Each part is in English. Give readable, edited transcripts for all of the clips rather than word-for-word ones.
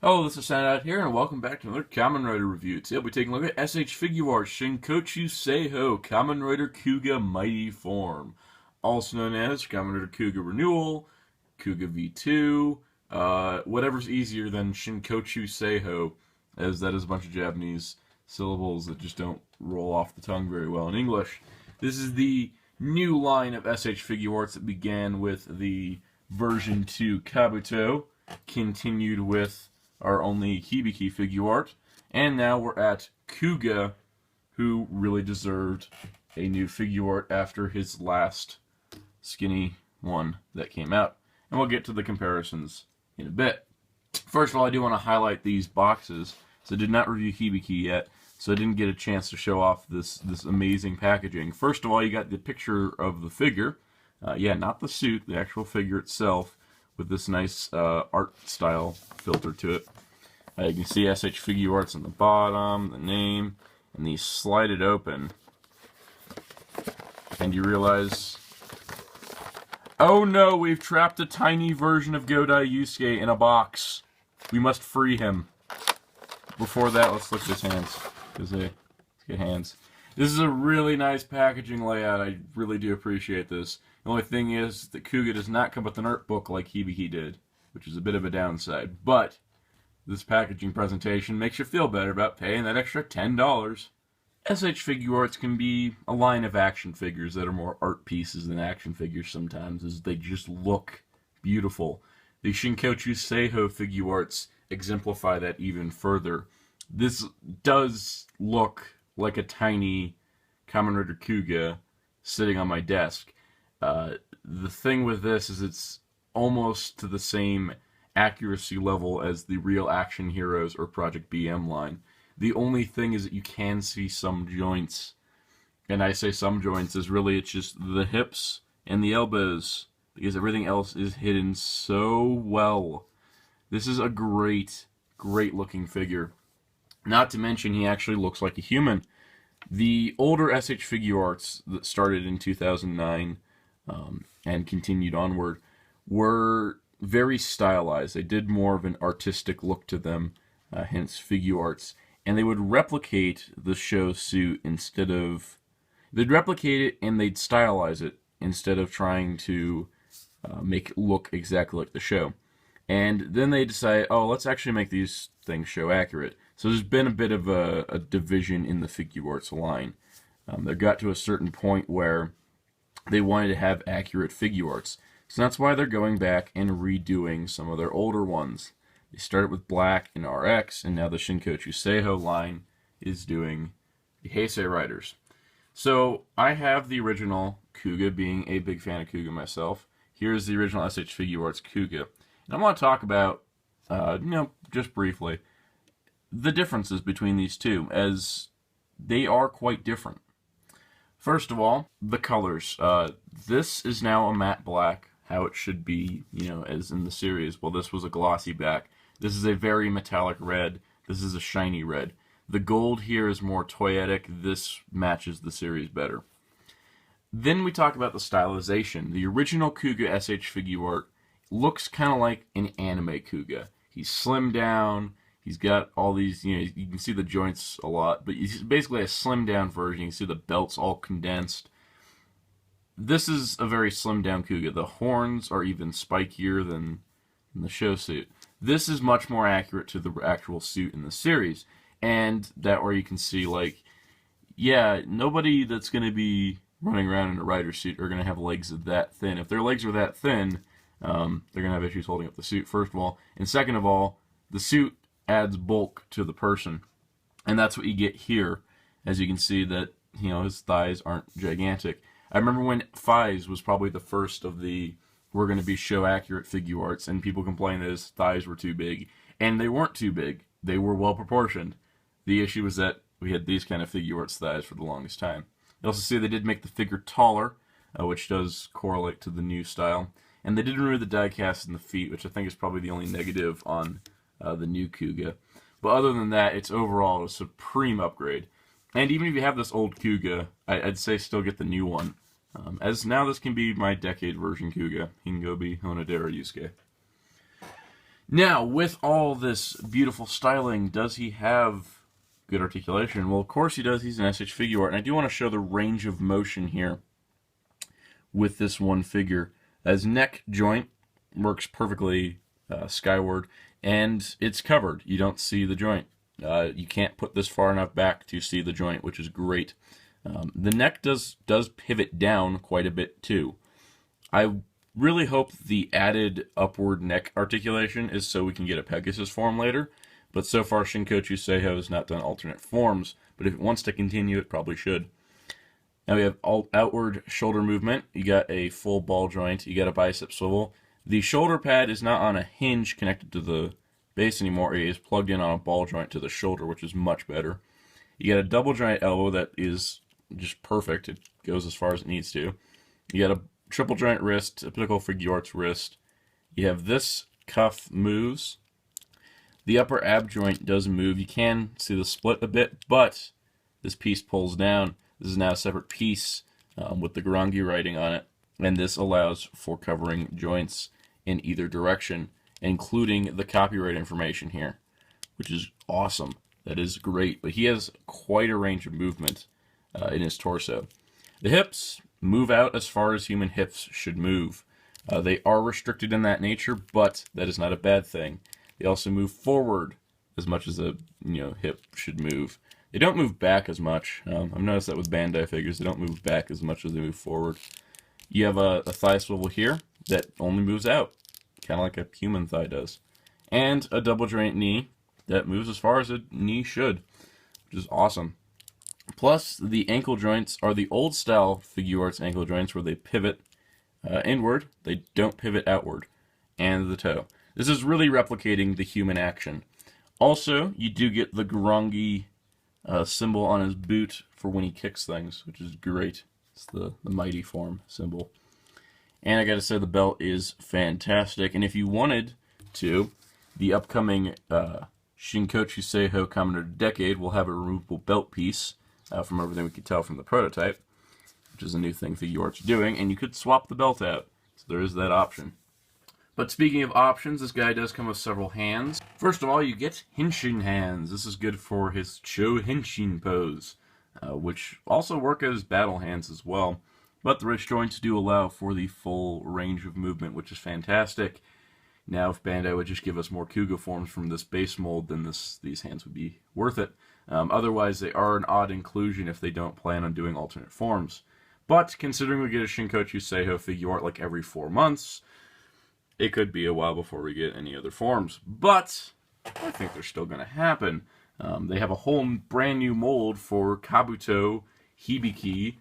Hello, this is Soundout here, and welcome back to another Kamen Rider review. Today we'll be taking a look at S.H.Figuarts Shinkocchou Seihou Kamen Rider Kuuga Mighty Form, also known as Kamen Rider Kuuga Renewal, Kuuga V2, whatever's easier than Shinkocchou Seihou, as that is a bunch of Japanese syllables that just don't roll off the tongue very well in English. This is the new line of S.H.Figuarts that began with the version 2 Kabuto, continued with our only Hibiki figure art, and now we're at Kuuga, who really deserved a new figure art after his last skinny one that came out. And we'll get to the comparisons in a bit. First of all, I do want to highlight these boxes. So I did not review Hibiki yet, so I didn't get a chance to show off this amazing packaging. First of all, you got the picture of the figure. Yeah, not the suit, the actual figure itself, with this nice art style filter to it. You can see S.H.Figuarts on the bottom, the name, and these slide it open. And you realize, oh no, we've trapped a tiny version of Godai Yusuke in a box. We must free him. Before that, let's look at his hands. Let's get hands. This is a really nice packaging layout. I really do appreciate this. The only thing is that Kuuga does not come with an art book like Hibiki did, which is a bit of a downside. But this packaging presentation makes you feel better about paying that extra $10. S.H.Figuarts can be a line of action figures that are more art pieces than action figures sometimes, as they just look beautiful. The Shinkocchou Seihou Figuarts exemplify that even further. This does look like a tiny Kamen Rider Kuuga sitting on my desk. The thing with this is it's almost to the same accuracy level as the Real Action Heroes or Project BM line. The only thing is that you can see some joints. And I say some joints is really it's just the hips and the elbows, because everything else is hidden so well. This is a great looking figure. Not to mention he actually looks like a human. The older S.H.Figuarts that started in 2009 and continued onward were very stylized. They did more of an artistic look to them, hence Figuarts. And they would replicate the show suit instead of... They'd replicate it and they'd stylize it instead of trying to make it look exactly like the show. And then they decided, oh, let's actually make these things show accurate. So there's been a bit of a division in the Figuarts line. They got to a certain point where they wanted to have accurate Figuarts. So that's why they're going back and redoing some of their older ones. They started with Black and RX, and now the Shinkocchou Seihou line is doing the Heisei Riders. So I have the original Kuuga, being a big fan of Kuuga myself. Here's the original S.H.Figuarts Kuuga. And I want to talk about, just briefly, the differences between these two, as they are quite different. First of all, the colors. This is now a matte black, how it should be, as in the series. Well, this was a glossy black. This is a very metallic red. This is a shiny red. The gold here is more toyetic. This matches the series better. Then we talk about the stylization. The original Kuuga S.H.Figuart looks kind of like an anime Kuuga. He's slimmed down. He's got all these, you can see the joints a lot, but he's basically a slimmed down version. You can see the belts all condensed. This is a very slimmed down Kuuga. The horns are even spikier than the show suit. This is much more accurate to the actual suit in the series. And that where you can see, nobody that's going to be running around in a rider suit are going to have legs that thin. If their legs are that thin, they're going to have issues holding up the suit, first of all. And second of all, the suit adds bulk to the person. And that's what you get here, as you can see that, his thighs aren't gigantic. I remember when Fies was probably the first of the we're going to be show accurate Figuarts, and people complained that his thighs were too big. And they weren't too big. They were well proportioned. The issue was that we had these kind of Figuarts thighs for the longest time. You also see they did make the figure taller, which does correlate to the new style. And they did remove the die cast in the feet, which I think is probably the only negative on the new Kuuga. But other than that, it's overall a supreme upgrade. And even if you have this old Kuuga, I'd say still get the new one. As now this can be my decade version Kuuga, Hingobi Honodera Yusuke. Now, with all this beautiful styling, does he have good articulation? Well, of course he does. He's an S.H.Figuart, and I do want to show the range of motion here with this one figure. His neck joint works perfectly skyward, and it's covered. You don't see the joint. You can't put this far enough back to see the joint, which is great. The neck does pivot down quite a bit too. I really hope the added upward neck articulation is so we can get a Pegasus form later, but so far Shinkocchou Seihou has not done alternate forms, but if it wants to continue, it probably should. Now we have outward shoulder movement. You got a full ball joint. You got a bicep swivel. The shoulder pad is not on a hinge connected to the base anymore. It is plugged in on a ball joint to the shoulder, which is much better. You got a double joint elbow that is just perfect. It goes as far as it needs to. You got a triple joint wrist, a typical Figuarts wrist. You have this cuff moves. The upper ab joint does move. You can see the split a bit, but this piece pulls down. This is now a separate piece with the Garangi writing on it, and this allows for covering joints in either direction, including the copyright information here, which is awesome. That is great, but he has quite a range of movement in his torso. The hips move out as far as human hips should move. They are restricted in that nature, but that is not a bad thing. They also move forward as much as a hip should move. They don't move back as much. I've noticed that with Bandai figures. They don't move back as much as they move forward. You have a thigh swivel here that only moves out, kind of like a human thigh does. And a double joint knee that moves as far as a knee should, which is awesome. Plus, the ankle joints are the old style Figuarts ankle joints where they pivot inward, they don't pivot outward, and the toe. This is really replicating the human action. Also, you do get the Garangi symbol on his boot for when he kicks things, which is great. It's the mighty form symbol. And I gotta say, the belt is fantastic. And if you wanted to, the upcoming Shinkocchou Seihou Kamen of the Decade will have a removable belt piece, from everything we could tell from the prototype, which is a new thing Figuarts are doing, and you could swap the belt out. So there is that option. But speaking of options, this guy does come with several hands. First of all, you get Henshin hands. This is good for his Cho Henshin pose, which also work as battle hands as well. But the wrist joints do allow for the full range of movement, which is fantastic. Now, if Bandai would just give us more Kuuga forms from this base mold, then these hands would be worth it. Otherwise, they are an odd inclusion if they don't plan on doing alternate forms. But considering we get a Shinkocchou Seihou Figuart like every 4 months, it could be a while before we get any other forms. But I think they're still going to happen. They have a whole brand new mold for Kabuto, Hibiki,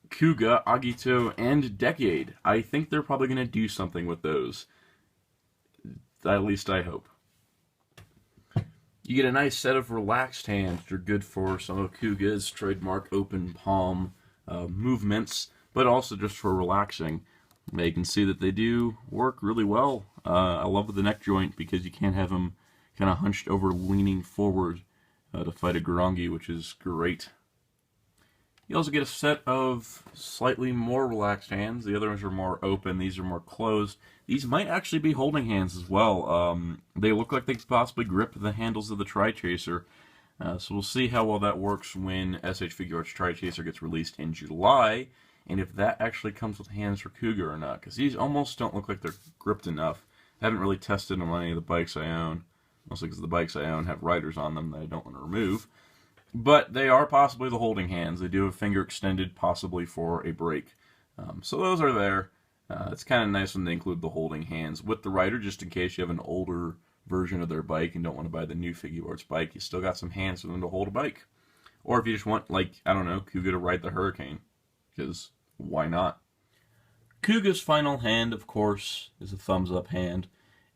Kuuga, Agito, and Decade. I think they're probably going to do something with those. At least I hope. You get a nice set of relaxed hands, which are good for some of Kuuga's trademark open palm movements, but also just for relaxing. You can see that they do work really well. I love the neck joint because you can't have them kind of hunched over, leaning forward to fight a Garangi, which is great. You also get a set of slightly more relaxed hands. The other ones are more open. These are more closed. These might actually be holding hands as well. They look like they could possibly grip the handles of the Tri-Chaser. So we'll see how well that works when S.H.Figuarts Tri-Chaser gets released in July, and if that actually comes with hands for Kuuga or not, because these almost don't look like they're gripped enough. I haven't really tested them on any of the bikes I own, mostly because the bikes I own have riders on them that I don't want to remove. But they are possibly the holding hands. They do have finger extended, possibly for a brake. So those are there. It's kind of nice when they include the holding hands with the rider, just in case you have an older version of their bike and don't want to buy the new Figuarts bike. You still got some hands for them to hold a bike. Or if you just want, like, I don't know, Kuuga to ride the Hurricane. Because why not? Kuuga's final hand, of course, is a thumbs-up hand.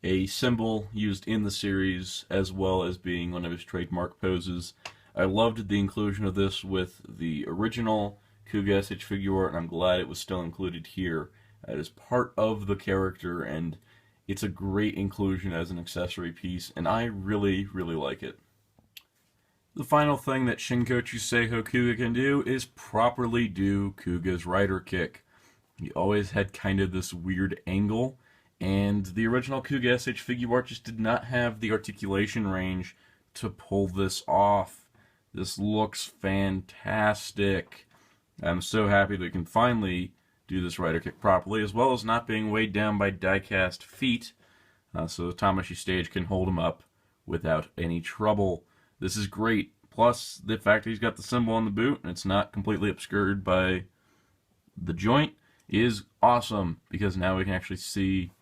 A symbol used in the series, as well as being one of his trademark poses. I loved the inclusion of this with the original Kuuga S.H.Figuart, and I'm glad it was still included here. It is part of the character, and it's a great inclusion as an accessory piece, and I really, really like it. The final thing that Shinkocchou Seihou Kuuga can do is properly do Kuuga's rider kick. He always had kind of this weird angle, And the original Kuuga S.H.Figuarts just did not have the articulation range to pull this off. This looks fantastic. I'm so happy that we can finally do this rider kick properly, as well as not being weighed down by die-cast feet, so the Tamashii stage can hold him up without any trouble. This is great. Plus, the fact that he's got the symbol on the boot and it's not completely obscured by the joint is awesome, because now we can actually see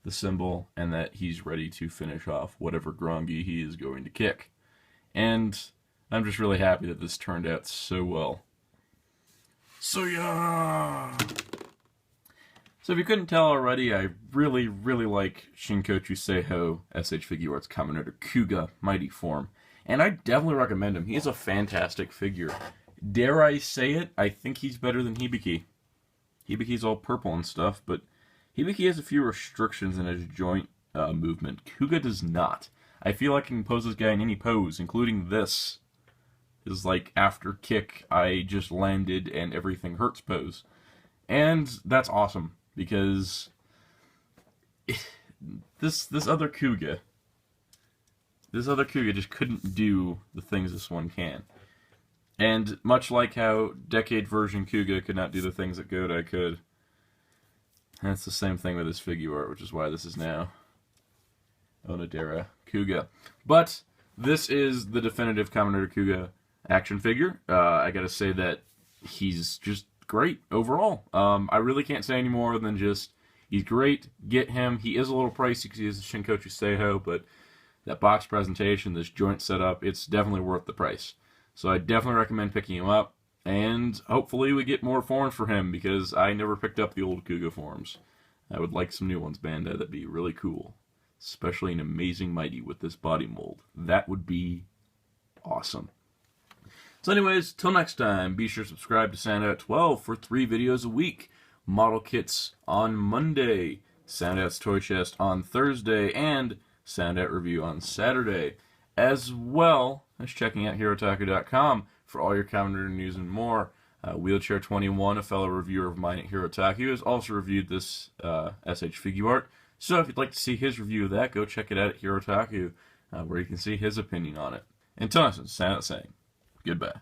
the symbol and that he's ready to finish off whatever Grongi he is going to kick. And I'm just really happy that this turned out so well. So yeah! So if you couldn't tell already, I really, really like Shinkocchou Seihou S.H.Figuarts Kamen Kuuga Mighty Form. And I definitely recommend him. He is a fantastic figure. Dare I say it, I think he's better than Hibiki. Hibiki's all purple and stuff, but Hibiki has a few restrictions in his joint movement. Kuuga does not. I feel like I can pose this guy in any pose, including this. Is like after kick, I just landed and everything hurts pose. And that's awesome, because this other Kuuga just couldn't do the things this one can. And much like how Decade version Kuuga could not do the things that Godai could, that's the same thing with this figure art, which is why this is now Onodera Kuuga. But this is the definitive Kamen Kuuga action figure. I gotta say that he's just great overall. I really can't say any more than just he's great. Get him. He is a little pricey because he is a Shinkocchou Seihou, but that box presentation, this joint setup, it's definitely worth the price. So I definitely recommend picking him up, and hopefully we get more forms for him, because I never picked up the old Kuuga forms. I would like some new ones, Bandai. That'd be really cool. Especially an Amazing Mighty with this body mold. That would be awesome. So anyways, till next time, be sure to subscribe to Soundout 12 for 3 videos a week. Model kits on Monday, Soundout's Toy Chest on Thursday, and Soundout Review on Saturday. As well as checking out Hirotaku.com for all your Kamen Rider news and more. Wheelchair21, a fellow reviewer of mine at Hirotaku, has also reviewed this S.H.Figuart. So if you'd like to see his review of that, go check it out at Hirotaku, where you can see his opinion on it. Until next time, Soundout saying goodbye.